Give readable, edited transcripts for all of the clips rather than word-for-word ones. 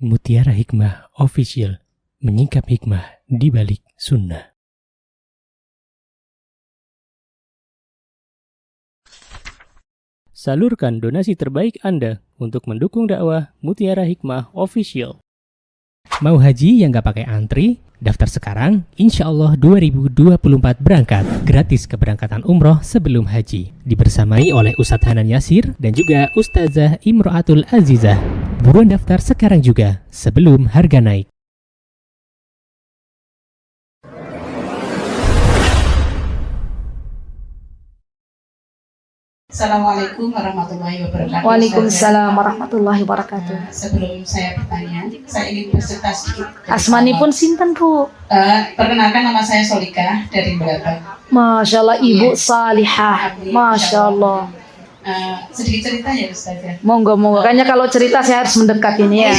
Mutiara Hikmah Official, menyingkap hikmah di balik sunnah. Salurkan donasi terbaik Anda untuk mendukung dakwah Mutiara Hikmah Official. Mau haji yang gak pakai antri? Daftar sekarang, insya Allah 2024 berangkat. Gratis keberangkatan umroh sebelum haji. Dibersamai oleh Ustadz Hanan Yasir dan juga Ustazah Imro'atul Azizah. Buruan daftar sekarang juga, sebelum harga naik. Assalamualaikum warahmatullahi wabarakatuh. Waalaikumsalam warahmatullahi wabarakatuh. Sebelum saya bertanya, saya ingin bercerita sedikit. Asmanipun sinten, Bu? Perkenalkan, nama saya Solika dari Batam. Masya Allah, Ibu salihah. Masya Allah. Sedikit cerita ya Ustazah. Monggo. Kayaknya kalau cerita saya harus mendekat ini ya.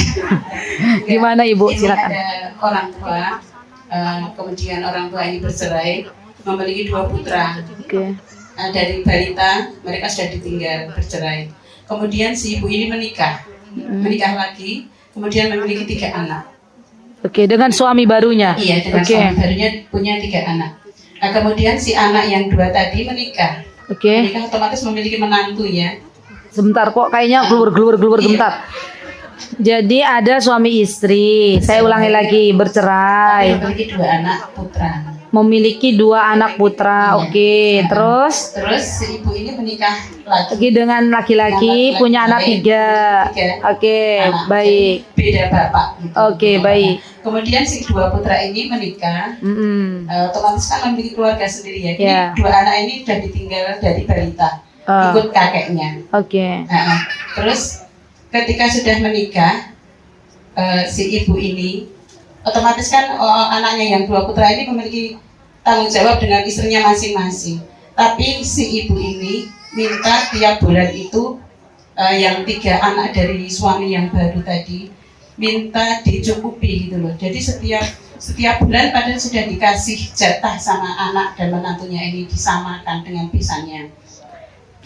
Gimana Ibu? Ini Silakan. ada orang tua, kemudian orang tua ini bercerai, memiliki 2 putra. Oke. Dari balita mereka sudah ditinggal, bercerai. Kemudian si ibu ini menikah lagi, kemudian memiliki 3 anak. Oke, dengan suami barunya. Iya, dengan suami barunya punya 3 anak. Nah, kemudian si anak yang 2 tadi menikah. Menikah otomatis memiliki menantu ya. Sebentar kok kayaknya gelur bentar. Jadi ada suami istri. Saya ulangi lagi, bercerai. Memiliki 2 anak putra. Memiliki 2 anak putra. Oke, terus si ibu ini menikah lagi dengan laki-laki, punya anak 3. Oke, baik. Beda bapak gitu. Oke, baik. Kemudian si 2 putra ini menikah, otomatis kan memiliki keluarga sendiri ya. Ini 2 anak ini sudah ditinggal dari balita, ikut kakeknya. Oke. Terus ketika sudah menikah, si ibu ini otomatis kan anaknya yang 2 putra ini memiliki tanggung jawab dengan istrinya masing-masing. Tapi si ibu ini minta tiap bulan itu yang 3 anak dari suami yang baru tadi minta dicukupi gitu loh. Jadi setiap bulan padahal sudah dikasih jatah sama anak dan menantunya ini disamakan dengan pisahnya.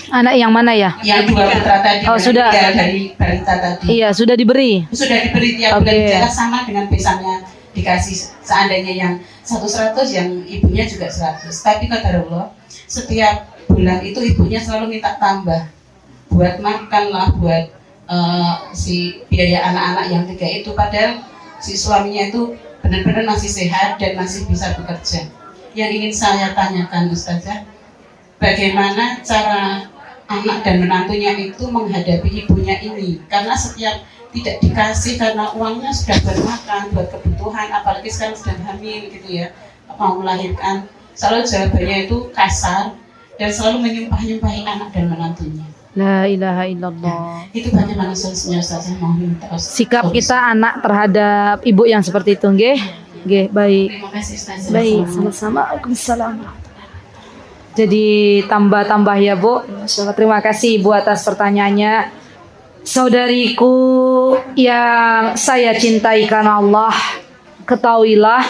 Anak yang mana ya? Yang 2 putra tadi. Sudah dari balita tadi. Iya, sudah diberi. Sudah diberi tiap bulan jatah sama dengan pisahnya, dikasih seandainya yang 100, yang ibunya juga 100. Tapi kata Allah, setiap bulan itu ibunya selalu minta tambah buat makan lah, buat si biaya anak-anak yang 3 itu, padahal si suaminya itu benar-benar masih sehat dan masih bisa bekerja. Yang ingin saya tanyakan Ustazah, bagaimana cara anak dan menantunya itu menghadapi ibunya ini? Karena setiap tidak dikasih karena uangnya sudah buat makan, buat kebutuhan, apalagi sekarang sedang hamil gitu ya, mau melahirkan, selalu jawabannya itu kasar dan selalu menyumpahi anak dan menantunya. La ilaha illallah. Itu bagaimana solusinya Ustazah? Mau minta sikap kita anak terhadap ibu yang seperti itu, nggih? Nggih, baik. Terima kasih Ustazah. Baik, sama-sama. Waalaikumsalam. Jadi tambah ya Bu. Terima kasih Ibu atas pertanyaannya. Saudariku yang saya cintai karena Allah, ketahuilah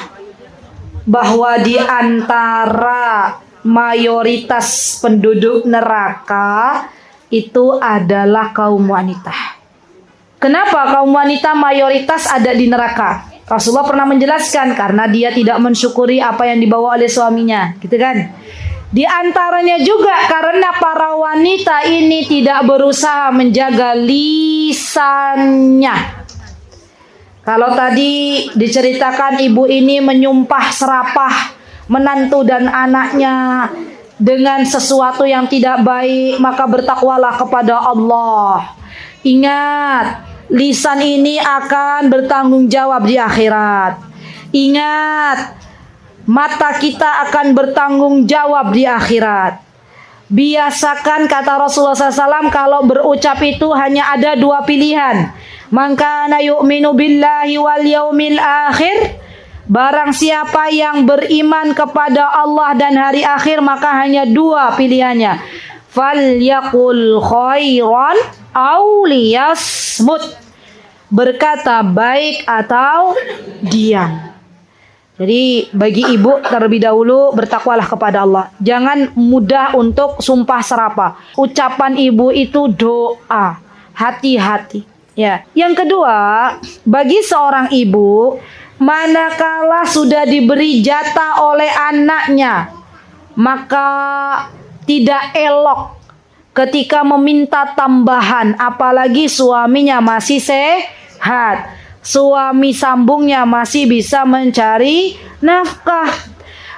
bahwa di antara mayoritas penduduk neraka itu adalah kaum wanita. Kenapa kaum wanita mayoritas ada di neraka? Rasulullah pernah menjelaskan karena dia tidak mensyukuri apa yang dibawa oleh suaminya, gitu kan? Di antaranya juga karena para wanita ini tidak berusaha menjaga lisannya. Kalau tadi diceritakan ibu ini menyumpah serapah menantu dan anaknya dengan sesuatu yang tidak baik, maka bertakwalah kepada Allah. Ingat, lisan ini akan bertanggung jawab di akhirat. Ingat, mata kita akan bertanggung jawab di akhirat. Biasakan, kata Rasulullah SAW, kalau berucap itu hanya ada 2 pilihan. Man kana yu'minu billahi wal yaumil akhir, barang siapa yang beriman kepada Allah dan hari akhir, maka hanya 2 pilihannya. Falyaqul khairan aw liyasmut, berkata baik atau diam. Jadi bagi ibu terlebih dahulu bertakwalah kepada Allah. Jangan mudah untuk sumpah serapah. Ucapan ibu itu doa. Hati-hati. Ya, yang kedua, bagi seorang ibu manakala sudah diberi jatah oleh anaknya, maka tidak elok ketika meminta tambahan, apalagi suaminya masih sehat. Suami sambungnya masih bisa mencari nafkah.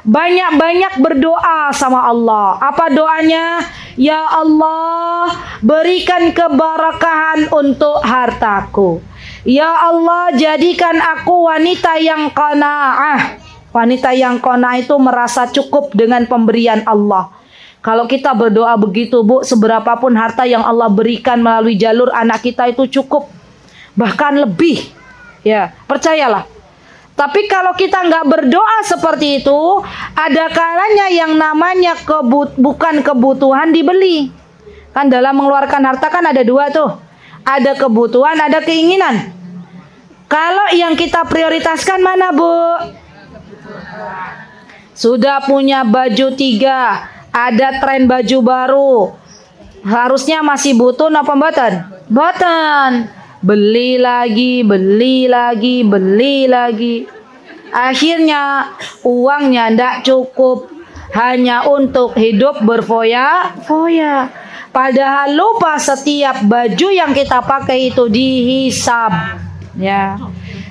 Banyak-banyak berdoa sama Allah. Apa doanya? Ya Allah, berikan keberkahan untuk hartaku. Ya Allah, jadikan aku wanita yang qanaah. Wanita yang qanaah itu merasa cukup dengan pemberian Allah. Kalau kita berdoa begitu, Bu, seberapapun harta yang Allah berikan melalui jalur anak kita itu cukup. Bahkan lebih. Ya, percayalah. Tapi kalau kita nggak berdoa seperti itu, ada kalanya yang namanya bukan kebutuhan dibeli. Kan dalam mengeluarkan harta kan ada dua tuh. Ada kebutuhan, ada keinginan. Kalau yang kita prioritaskan mana, Bu? Sudah punya baju 3, ada tren baju baru. Harusnya masih butuh apa mboten? Mboten. Beli lagi, beli lagi, beli lagi. Akhirnya uangnya ndak cukup, hanya untuk hidup berfoya-foya. Padahal lupa setiap baju yang kita pakai itu dihisab. Ya.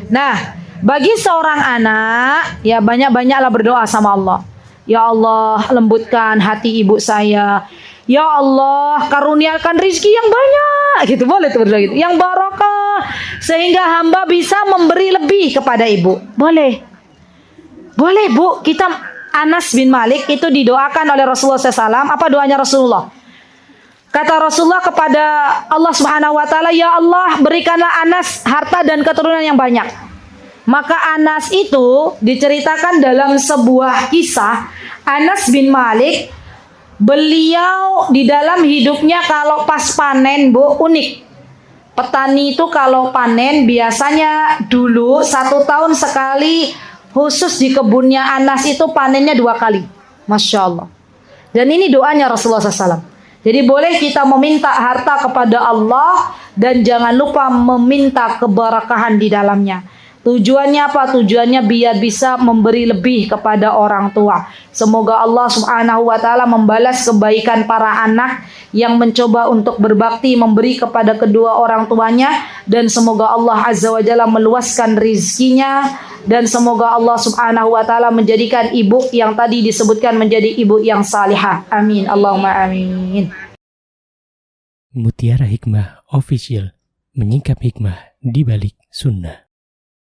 Nah, bagi seorang anak, ya banyak-banyaklah berdoa sama Allah. Ya Allah, lembutkan hati ibu saya. Ya Allah, karuniakan rizki yang banyak. Gitu, boleh tuh berdoa gitu. Yang barokah, sehingga hamba bisa memberi lebih kepada ibu. Boleh. Boleh, Bu. Kita Anas bin Malik itu didoakan oleh Rasulullah SAW. Apa doanya Rasulullah? Kata Rasulullah kepada Allah Subhanahu wa taala, "Ya Allah, berikanlah Anas harta dan keturunan yang banyak." Maka Anas itu diceritakan dalam sebuah kisah. Anas bin Malik, beliau di dalam hidupnya kalau pas panen, Bu, unik. Petani itu kalau panen biasanya dulu 1 tahun sekali, khusus di kebunnya Anas itu panennya 2 kali. Masya Allah. Dan ini doanya Rasulullah SAW. Jadi boleh kita meminta harta kepada Allah dan jangan lupa meminta keberkahan di dalamnya. Tujuannya apa? Tujuannya biar bisa memberi lebih kepada orang tua. Semoga Allah Subhanahu wa taala membalas kebaikan para anak yang mencoba untuk berbakti memberi kepada kedua orang tuanya, dan semoga Allah Azza wa Jalla meluaskan rizkinya, dan semoga Allah Subhanahu wa taala menjadikan ibu yang tadi disebutkan menjadi ibu yang salihah. Amin. Allahumma amin. Mutiara Hikmah Official, menyingkap hikmah di balik sunnah.